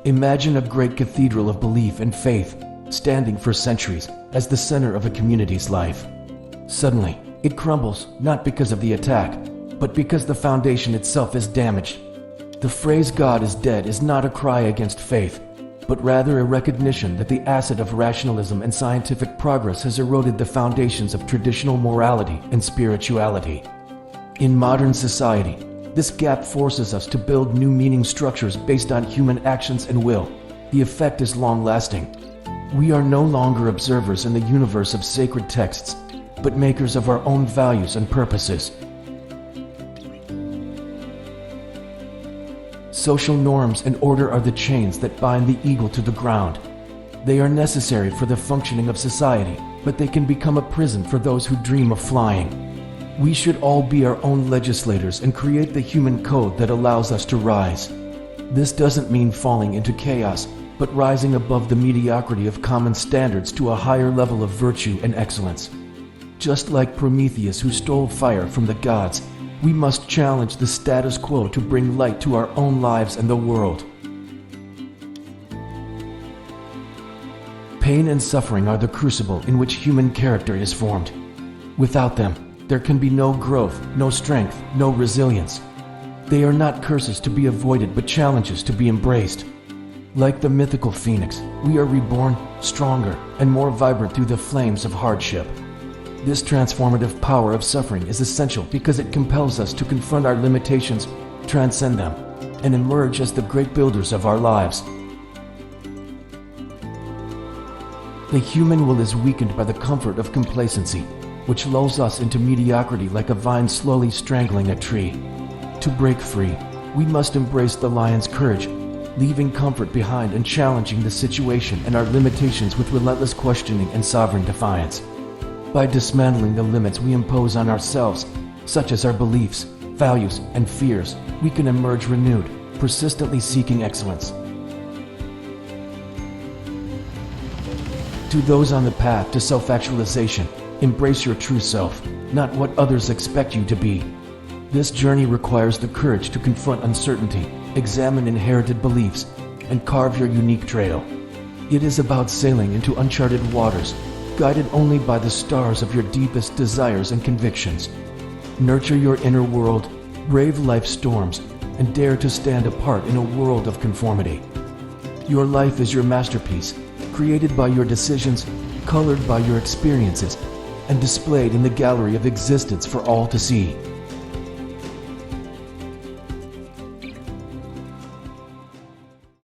Imagine a great cathedral of belief and faith, standing for centuries as the center of a community's life. Suddenly, it crumbles, not because of the attack, but because the foundation itself is damaged. The phrase "God is dead" is not a cry against faith, but rather a recognition that the acid of rationalism and scientific progress has eroded the foundations of traditional morality and spirituality. In modern society, this gap forces us to build new meaning structures based on human actions and will. The effect is long-lasting. We are no longer observers in the universe of sacred texts, but makers of our own values and purposes. Social norms and order are the chains that bind the eagle to the ground. They are necessary for the functioning of society, but they can become a prison for those who dream of flying. We should all be our own legislators and create the human code that allows us to rise. This doesn't mean falling into chaos, but rising above the mediocrity of common standards to a higher level of virtue and excellence. Just like Prometheus, who stole fire from the gods, we must challenge the status quo to bring light to our own lives and the world. Pain and suffering are the crucible in which human character is formed. Without them, there can be no growth, no strength, no resilience. They are not curses to be avoided, but challenges to be embraced. Like the mythical phoenix, we are reborn, stronger, and more vibrant through the flames of hardship. This transformative power of suffering is essential because it compels us to confront our limitations, transcend them, and emerge as the great builders of our lives. The human will is weakened by the comfort of complacency, which lulls us into mediocrity like a vine slowly strangling a tree. To break free, we must embrace the lion's courage, leaving comfort behind and challenging the situation and our limitations with relentless questioning and sovereign defiance. By dismantling the limits we impose on ourselves, such as our beliefs, values, and fears, we can emerge renewed, persistently seeking excellence. To those on the path to self-actualization, embrace your true self, not what others expect you to be. This journey requires the courage to confront uncertainty, examine inherited beliefs, and carve your unique trail. It is about sailing into uncharted waters, guided only by the stars of your deepest desires and convictions. Nurture your inner world, brave life's storms, and dare to stand apart in a world of conformity. Your life is your masterpiece, created by your decisions, colored by your experiences, and displayed in the gallery of existence for all to see.